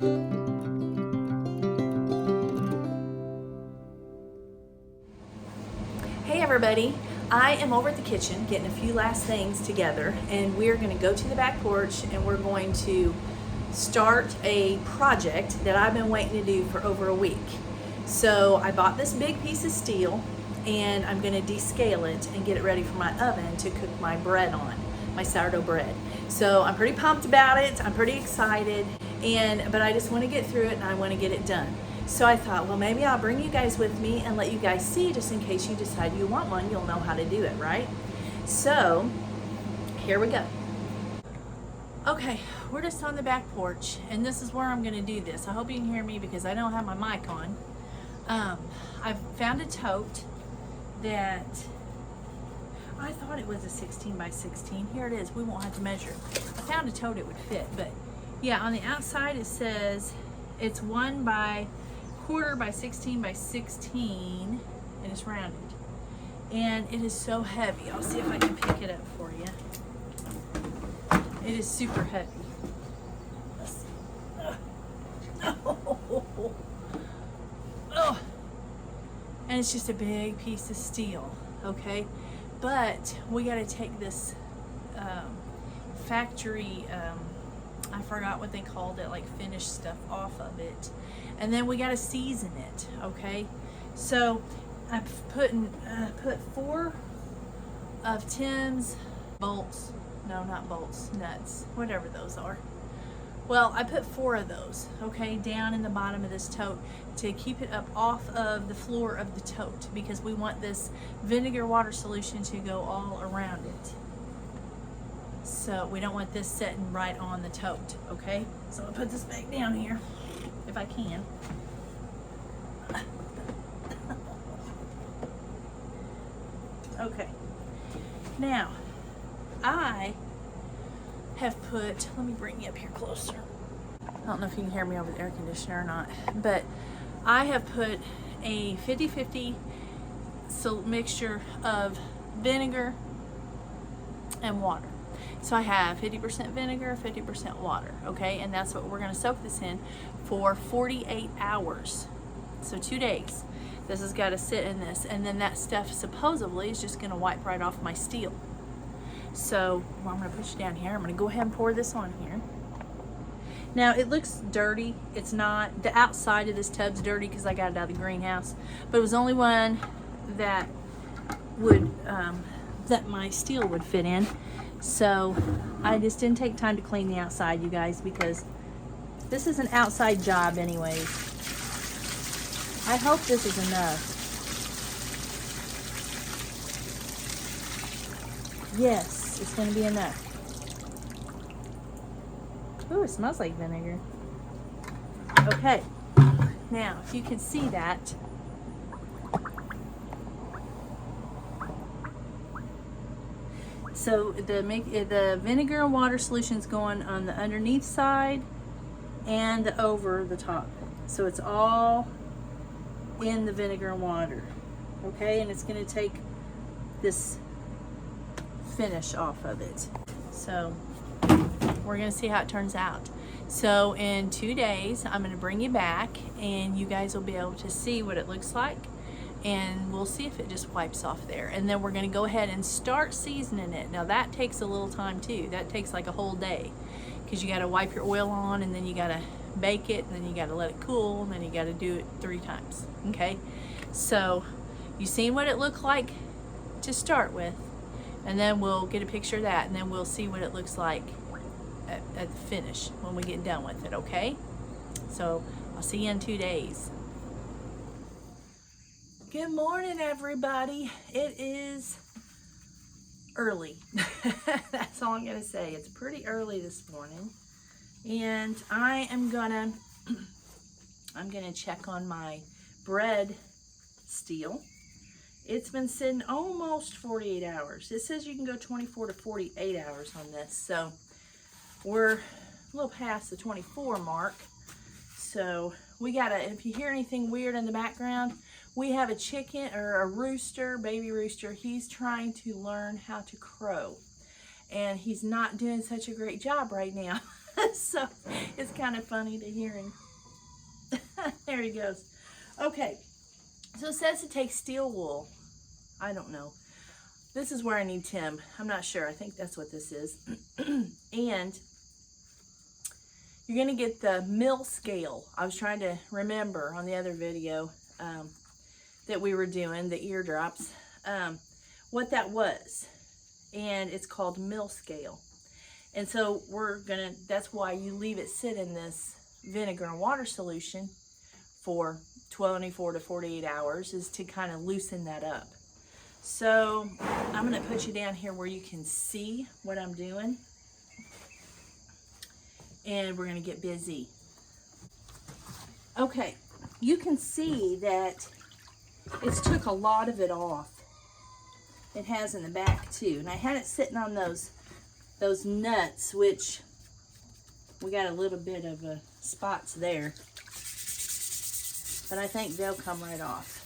Hey everybody, I am over at the kitchen getting a few last things together, and we're going to go to the back porch and we're going to start a project that I've been waiting to do for over a week. So I bought this big piece of steel and I'm going to descale it and get it ready for my oven to cook my bread on, my sourdough bread. So I'm pretty pumped about it, I'm pretty excited, but I just want to get through it and I want to get it done. So I thought, well, maybe I'll bring you guys with me and let you guys see, just in case you decide you want one, you'll know how to do it, right? So here we go. Okay, we're just on the back porch, and this is where I'm going to do this. I hope you can hear me because I don't have my mic on. I've found a tote that I thought it was a 16 by 16. Here it is. We won't have to measure. I found a tote it would fit, but yeah, on the outside it says it's 1 by quarter by 16 by 16, and it's rounded. And it is so heavy. I'll see if I can pick it up for you. It is super heavy. Let's see. Oh. And it's just a big piece of steel, okay? But we got to take this factory, I forgot what they called it, like finished stuff off of it. And then we got to season it, okay? So I put 4 of Tim's bolts, no, not bolts, nuts, whatever those are. Well, I put 4 of those, okay, down in the bottom of this tote to keep it up off of the floor of the tote, because we want this vinegar water solution to go all around it. So we don't want this sitting right on the tote, okay? So I'll put this back down here, if I can. Okay. Now, I have put, let me bring you up here closer. I don't know if you can hear me over the air conditioner or not, but I have put a 50-50 mixture of vinegar and water. So I have 50% vinegar, 50% water, okay? And that's what we're gonna soak this in for 48 hours. So 2 days. This has gotta sit in this, and then that stuff supposedly is just gonna wipe right off my steel. So well, I'm gonna put you down here. I'm gonna go ahead and pour this on here. Now it looks dirty. It's not. The outside of this tub's dirty because I got it out of the greenhouse, but it was the only one that would that my steel would fit in. So I just didn't take time to clean the outside, you guys, because this is an outside job anyways. I hope this is enough. Yes, it's going to be enough. Ooh, it smells like vinegar. Okay, now if you can see that, so the vinegar and water solution is going on the underneath side and over the top. So it's all in the vinegar and water, okay? And it's going to take this finish off of it. So we're going to see how it turns out. So in 2 days, I'm going to bring you back and you guys will be able to see what it looks like, and we'll see if it just wipes off there. And then we're going to go ahead and start seasoning it. Now that takes a little time too. That takes like a whole day, because you got to wipe your oil on, and then you got to bake it, and then you got to let it cool, and then you got to do it 3 times, okay? So you seen what it looked like to start with, and then we'll get a picture of that, and then we'll see what it looks like at the finish when we get done with it, okay? So I'll see you in 2 days. Good morning, everybody. It is early. That's all I'm gonna say. It's pretty early this morning, and I'm gonna check on my bread steel. It's been sitting almost 48 hours. It says you can go 24 to 48 hours on this, so we're a little past the 24 mark. So we gotta, if you hear anything weird in the background, we have a chicken or a rooster, baby rooster. He's trying to learn how to crow, and he's not doing such a great job right now. So it's kind of funny to hear him. There he goes. Okay, so it says to take steel wool. I don't know. This is where I need Tim. I'm not sure. I think that's what this is. And you're going to get the mill scale. I was trying to remember on the other video that we were doing, the eardrops, what that was. And it's called mill scale. And so that's why you leave it sit in this vinegar and water solution for 24 to 48 hours, is to kind of loosen that up. So I'm going to put you down here where you can see what I'm doing. And we're going to get busy. Okay, you can see that it's took a lot of it off. It has in the back too. And I had it sitting on those nuts, which we got a little bit of spots there. But I think they'll come right off.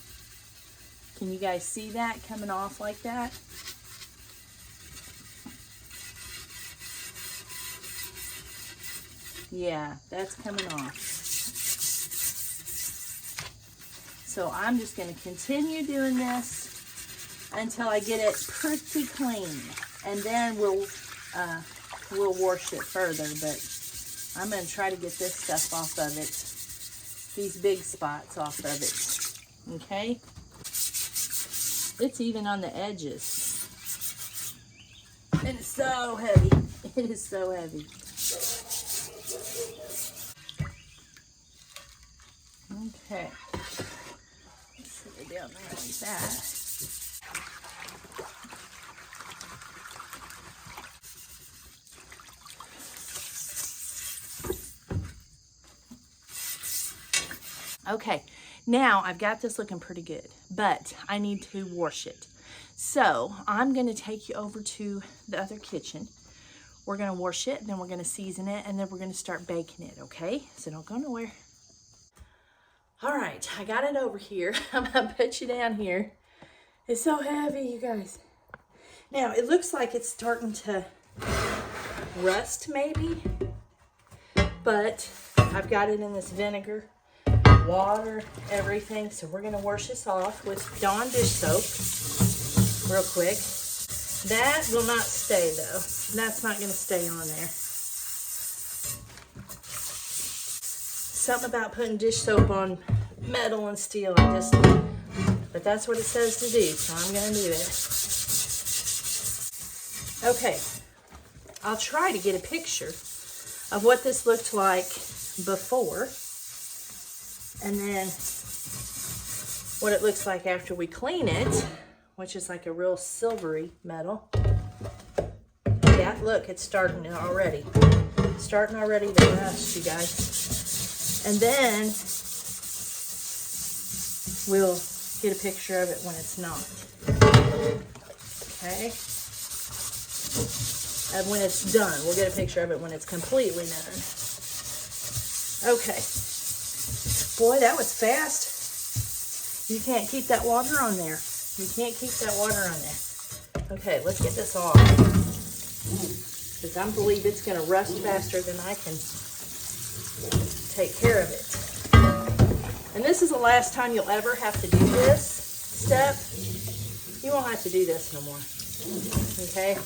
Can you guys see that coming off like that? Yeah, that's coming off. So I'm just going to continue doing this until I get it pretty clean. And then we'll wash it further. But I'm going to try to get this stuff off of it. These big spots off of it. Okay? It's even on the edges. And it's so heavy. It is so heavy. Okay. Let's sit it down there like that. Okay, now I've got this looking pretty good, but I need to wash it. So I'm going to take you over to the other kitchen. We're going to wash it, then we're going to season it, and then we're going to start baking it, okay? So don't go nowhere. All right, I got it over here. I'm going to put you down here. It's so heavy, you guys. Now, it looks like it's starting to rust maybe, but I've got it in this vinegar, water, everything. So we're going to wash this off with Dawn dish soap real quick. That will not stay though. That's not going to stay on there. Something about putting dish soap on metal and steel. But that's what it says to do, so I'm going to do it. Okay, I'll try to get a picture of what this looked like before, and then what it looks like after we clean it, which is like a real silvery metal. Yeah, look, it's starting already. Starting already to rust, you guys. And then we'll get a picture of it when it's not. Okay? And when it's done, we'll get a picture of it when it's completely done. Okay. Boy, that was fast. You can't keep that water on there. You can't keep that water on there. Okay, let's get this off. Because I believe it's going to rust faster than I can take care of it. And this is the last time you'll ever have to do this step. You won't have to do this no more. Okay?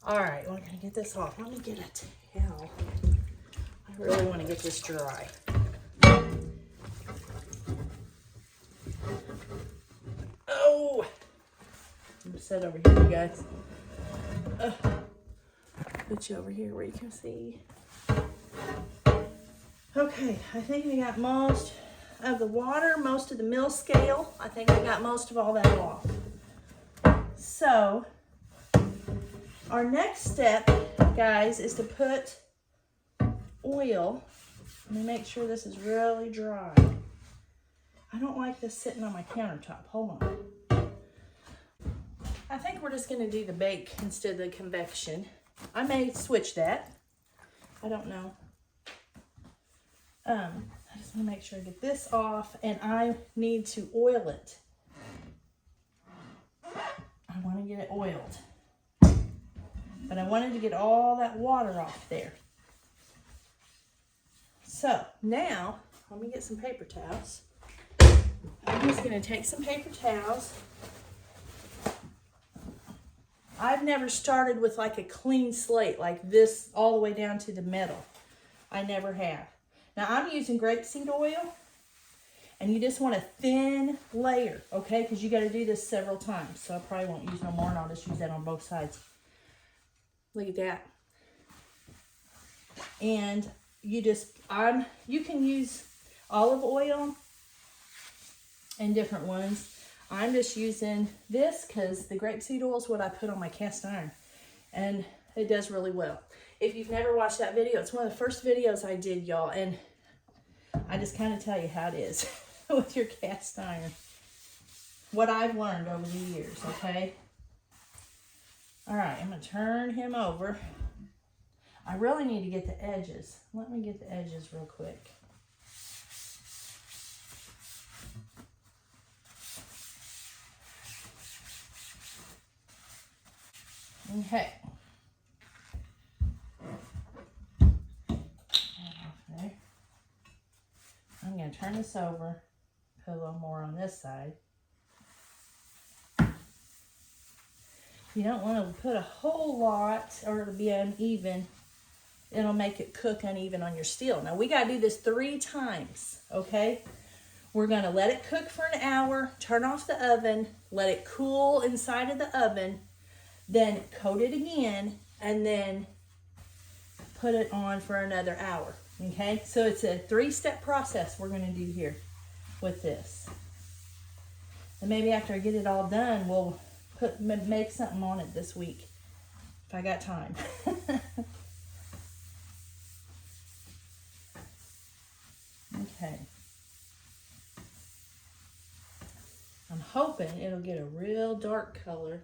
All right, we're going to get this off. Let me get a towel. I really want to get this dry. Oh! I'm going to sit over here, you guys. Put you over here where you can see. Okay, I think I got most of the water, most of the mill scale. I think I got most of all that off. So, our next step, guys, is to put oil. Let me make sure this is really dry. I don't like this sitting on my countertop. Hold on. I think we're just going to do the bake instead of the convection. I may switch that. I don't know. I just want to make sure I get this off, and I need to oil it. I want to get it oiled. But I wanted to get all that water off there. So now, let me get some paper towels. I'm just gonna take some paper towels. I've never started with like a clean slate like this all the way down to the middle. I never have. Now I'm using grapeseed oil, and you just want a thin layer, okay? Because you got to do this several times. So I probably won't use no more, and I'll just use that on both sides. Look at that. And you just, you can use olive oil and different ones. I'm just using this because the grapeseed oil is what I put on my cast iron, and it does really well. If you've never watched that video, it's one of the first videos I did, y'all, and I just kind of tell you how it is with your cast iron. What I've learned over the years, okay? All right, I'm gonna turn him over. I really need to get the edges. Let me get the edges real quick. Okay. Okay. I'm going to turn this over, put a little more on this side. You don't want to put a whole lot or it'll be uneven. It'll make it cook uneven on your steel. Now we got to do this 3 times, okay? We're going to let it cook for an hour, turn off the oven, let it cool inside of the oven, then coat it again, and then put it on for another hour, okay? So it's a 3-step process we're gonna do here with this. And maybe after I get it all done, we'll make something on it this week, if I got time. Okay. I'm hoping it'll get a real dark color.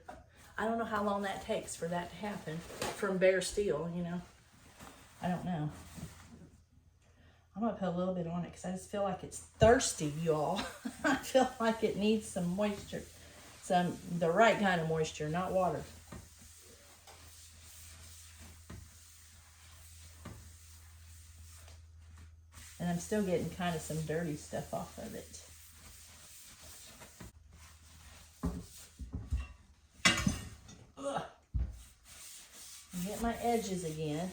I don't know how long that takes for that to happen from bare steel, you know. I don't know. I'm gonna put a little bit on it because I just feel like it's thirsty, y'all. I feel like it needs some moisture. The right kind of moisture, not water. And I'm still getting kind of some dirty stuff off of it. Get my edges again.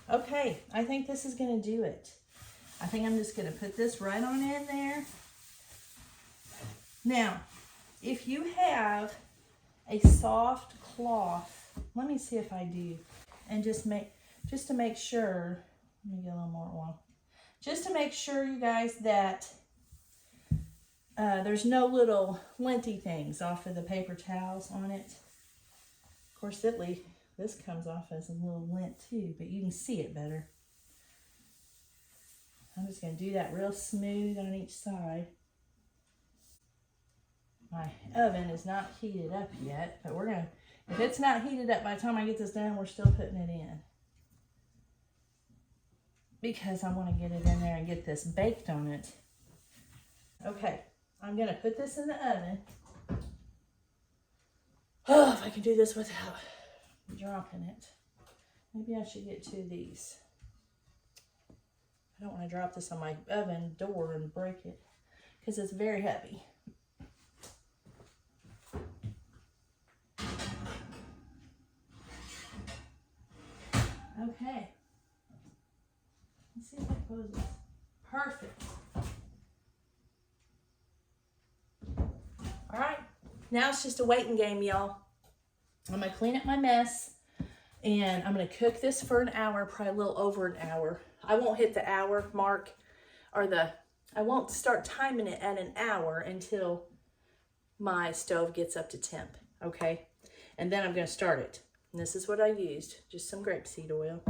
Okay, I think this is going to do it. I think I'm just going to put this right on in there. Now, if you have a soft cloth, let me see if I do, and just to make sure, let me get a little more oil. Just to make sure, you guys, that there's no little linty things off of the paper towels on it. Of course, this comes off as a little lint too, but you can see it better. I'm just going to do that real smooth on each side. My oven is not heated up yet, but if it's not heated up by the time I get this done, we're still putting it in. Because I want to get it in there and get this baked on it. Okay. I'm going to put this in the oven. Oh, if I can do this without dropping it. Maybe I should get 2 of these. I don't want to drop this on my oven door and break it because it's very heavy. Okay. Let's see if that closes. Perfect. All right, now it's just a waiting game, y'all. I'm gonna clean up my mess, and I'm gonna cook this for an hour, probably a little over an hour. I won't hit the hour mark, I won't start timing it at an hour until my stove gets up to temp, okay? And then I'm gonna start it. And this is what I used, just some grapeseed oil.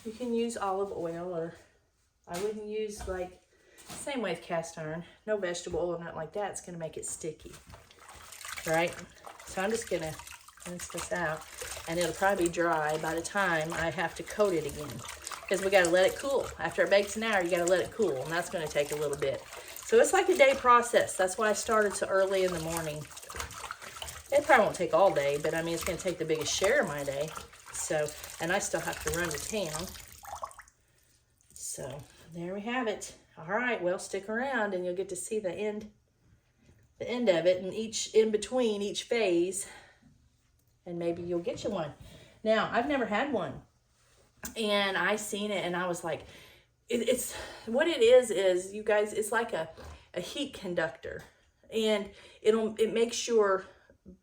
You can use olive oil, or I wouldn't use same way with cast iron, no vegetable oil, nothing like that. It's gonna make it sticky, right? So I'm just gonna rinse this out, and it'll probably be dry by the time I have to coat it again, because we gotta let it cool. After it bakes an hour, you gotta let it cool, and that's gonna take a little bit. So it's like a day process. That's why I started so early in the morning. It probably won't take all day, but I mean, it's going to take the biggest share of my day. So, and I still have to run to town. So, there we have it. All right, well, stick around and you'll get to see the end of it, and in between each phase, and maybe you'll get you one. Now, I've never had one, and I seen it, and I was like, it's what it is you guys, it's like a heat conductor, and it makes your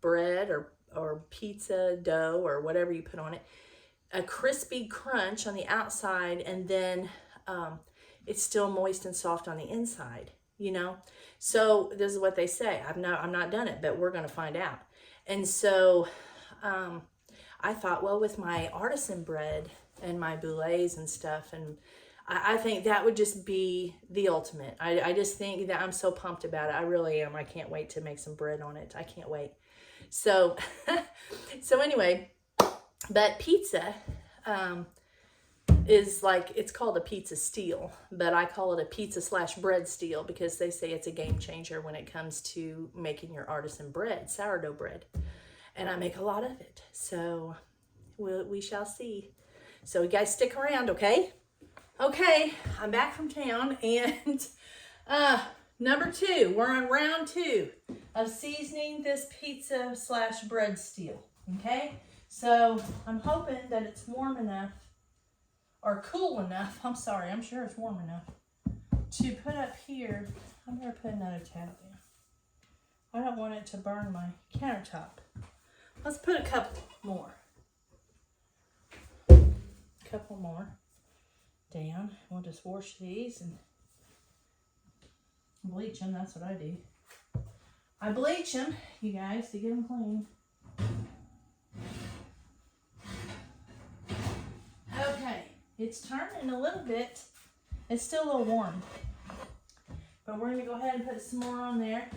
bread or pizza dough or whatever you put on it a crispy crunch on the outside, and then it's still moist and soft on the inside, you know. So this is what they say. I'm not done it, but we're going to find out. And so I thought, well, with my artisan bread and my boulets and stuff, and I think that would just be the ultimate. I just think that I'm so pumped about it. I really am. I can't wait to make some bread on it. I can't wait. So, so anyway, but pizza is like, it's called a pizza steel, but I call it a pizza / bread steel because they say it's a game changer when it comes to making your artisan bread, sourdough bread. And I make a lot of it. So we shall see. So you guys stick around, okay? Okay, I'm back from town, and number 2, we're on round 2 of seasoning this pizza / bread steel, okay? So I'm hoping that it's warm enough, or cool enough, I'm sorry, I'm sure it's warm enough, to put up here. I'm going to put another tab in. I don't want it to burn my countertop. Let's put a couple more. Couple more down. We'll just wash these and bleach them. That's what I do. I bleach them, you guys, to get them clean. Okay, it's turning a little bit. It's still a little warm, but we're going to go ahead and put some more on there.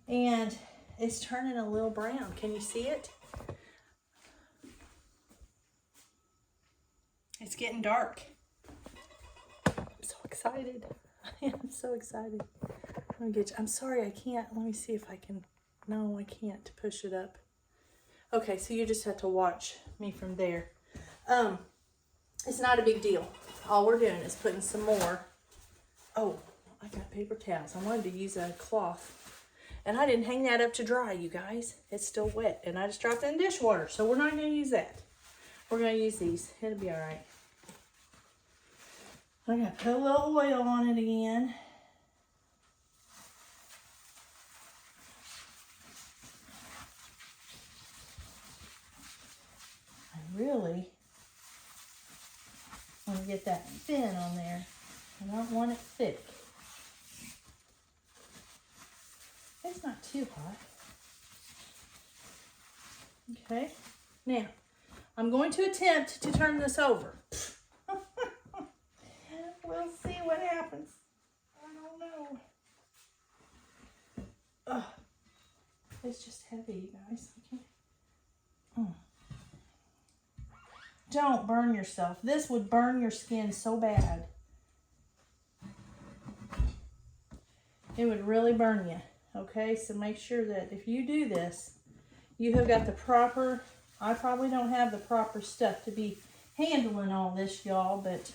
And it's turning a little brown. Can you see it? It's getting dark. I'm so excited. I'm so excited. I'm sorry, I can't. Let me see if I can. No, I can't push it up. Okay, so you just have to watch me from there. It's not a big deal. All we're doing is putting some more. Oh, I got paper towels. I wanted to use a cloth. And I didn't hang that up to dry, you guys. It's still wet. And I just dropped it in dishwater. So we're not going to use that. We're going to use these. It'll be all right. I'm going to put a little oil on it again. I really want to get that thin on there. I don't want it thick. It's not too hot. Okay. Now, I'm going to attempt to turn this over. We'll see what happens. I don't know. Ugh. It's just heavy, you guys. Don't burn yourself. This would burn your skin so bad. It would really burn you. Okay, so make sure that if you do this, you have got the proper, I probably don't have the proper stuff to be handling all this, y'all, but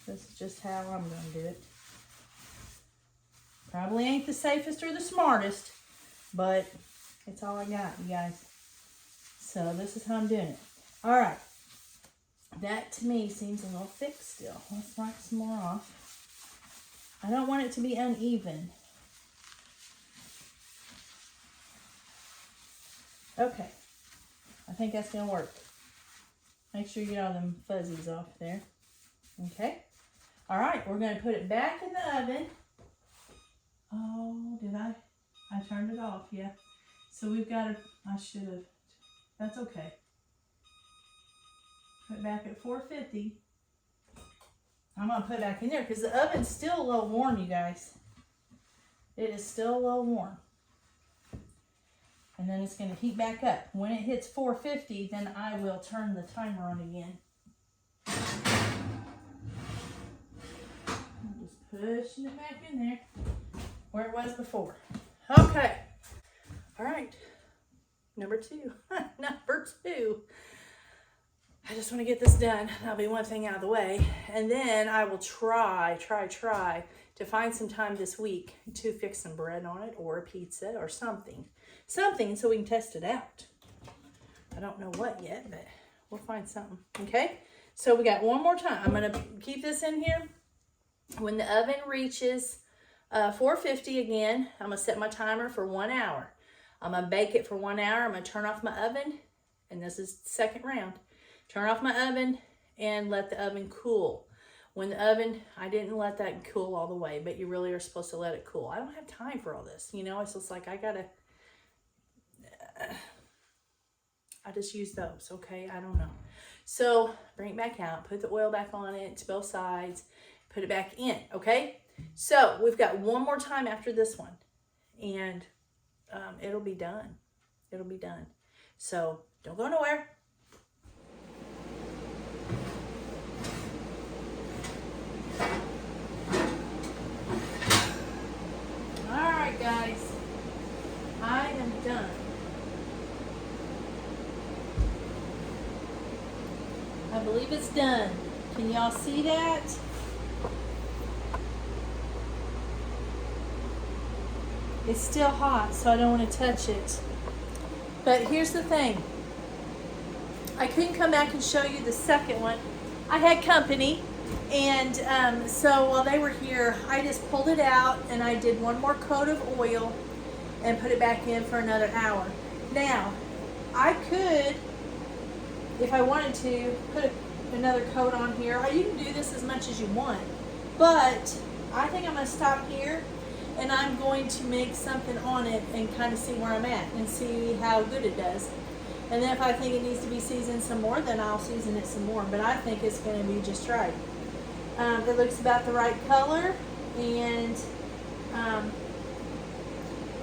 this is just how I'm going to do it. Probably ain't the safest or the smartest, but it's all I got, you guys. So this is how I'm doing it. All right. That to me seems a little thick still. Let's knock some more off. I don't want it to be uneven. Okay. I think that's going to work. Make sure you get all them fuzzies off there. Okay. All right. We're going to put it back in the oven. Oh, did I? I turned it off, yeah. So we've got to, I should have, that's okay. Put it back at 450. I'm going to put it back in there because the oven's still a little warm, you guys. It is still a little warm. And then it's going to heat back up. When it hits 450, then I will turn the timer on again. I'm just pushing it back in there where it was before. Okay. All right, number 2. Number 2. I just want to get this done. That'll be one thing out of the way. And then I will try to find some time this week to fix some bread on it or a pizza or something. Something so we can test it out. I don't know what yet, but we'll find something. Okay? So we got one more time. I'm going to keep this in here. When the oven reaches 450 again, I'm going to set my timer for 1 hour. I'm going to bake it for 1 hour. I'm going to turn off my oven. And this is the second round. Turn off my oven and let the oven cool. When the oven, I didn't let that cool all the way, but you really are supposed to let it cool. I don't have time for all this. You know, it's just like I just use those, okay? I don't know. So bring it back out, put the oil back on it to both sides, put it back in, okay? So we've got one more time after this one, and it'll be done. It'll be done. So don't go nowhere. All right, guys, I am done. I believe it's done. Can y'all see that? It's still hot, so I don't want to touch it. But here's the thing. I couldn't come back and show you the second one. I had company, and so while they were here, I just pulled it out and I did one more coat of oil and put it back in for another hour. Now, I could, if I wanted to, put another coat on here. You can do this as much as you want, but I think I'm going to stop here and I'm going to make something on it and kind of see where I'm at and see how good it does. And then if I think it needs to be seasoned some more, then I'll season it some more. But I think it's going to be just right. It looks about the right color, and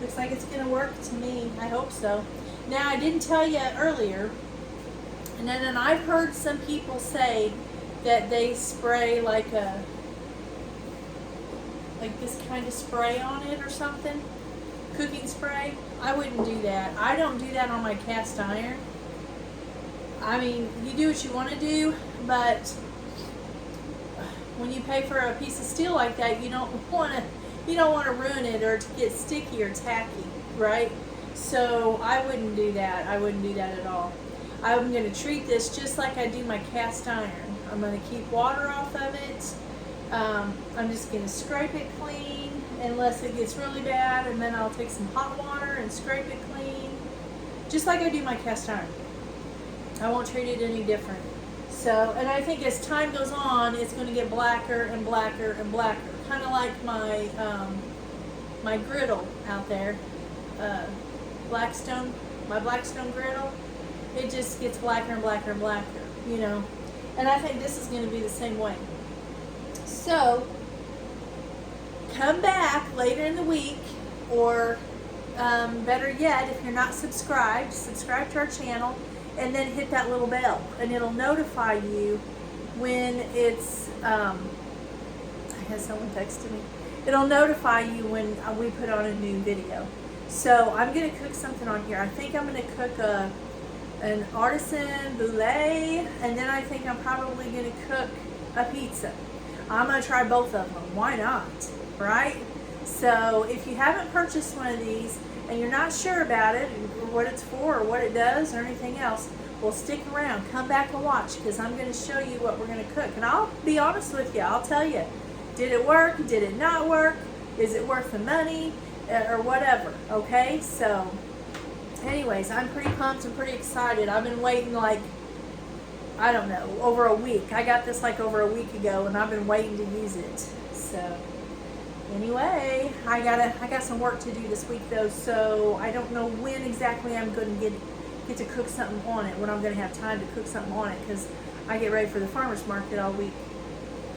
looks like it's going to work to me. I hope so. Now, I didn't tell you earlier, and then I've heard some people say that they spray like this kind of spray on it or something. Cooking spray. I wouldn't do that. I don't do that on my cast iron. I mean, you do what you want to do, but when you pay for a piece of steel like that, you don't want to ruin it or to get sticky or tacky, right? So I wouldn't do that. I wouldn't do that at all. I'm going to treat this just like I do my cast iron. I'm going to keep water off of it. I'm just going to scrape it clean unless it gets really bad, and then I'll take some hot water and scrape it clean, just like I do my cast iron. I won't treat it any different. So, and I think as time goes on, it's going to get blacker and blacker and blacker, kind of like my my griddle out there, Blackstone, my Blackstone griddle. It just gets blacker and blacker and blacker, you know. And I think this is going to be the same way. So, come back later in the week, or better yet, if you're not subscribed, subscribe to our channel, and then hit that little bell, and it'll notify you when it's, I had someone texted me, it'll notify you when we put on a new video. So I'm going to cook something on here. I think I'm going to cook an artisan boulet, and then I think I'm probably going to cook a pizza. I'm going to try both of them. Why not? Right? So if you haven't purchased one of these and you're not sure about it or what it's for or what it does or anything else, well, stick around. Come back and watch, because I'm going to show you what we're going to cook. And I'll be honest with you. I'll tell you, did it work? Did it not work? Is it worth the money? Or whatever. Okay? So anyways, I'm pretty pumped and pretty excited. I've been waiting like, I don't know, over a week. I got this like over a week ago, and I've been waiting to use it. So anyway, I got some work to do this week though, so I don't know when exactly I'm going to get to cook something on it, when I'm going to have time to cook something on it, because I get ready for the farmer's market all week.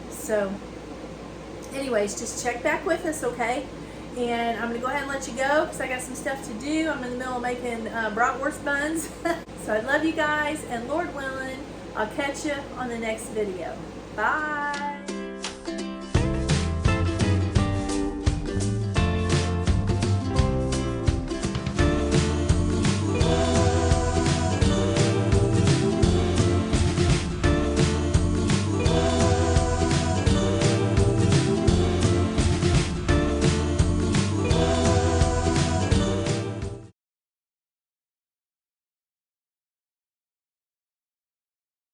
So anyways, just check back with us, okay? And I'm going to go ahead and let you go because I got some stuff to do. I'm in the middle of making bratwurst buns. So I love you guys, and Lord willing, I'll catch you on the next video. Bye.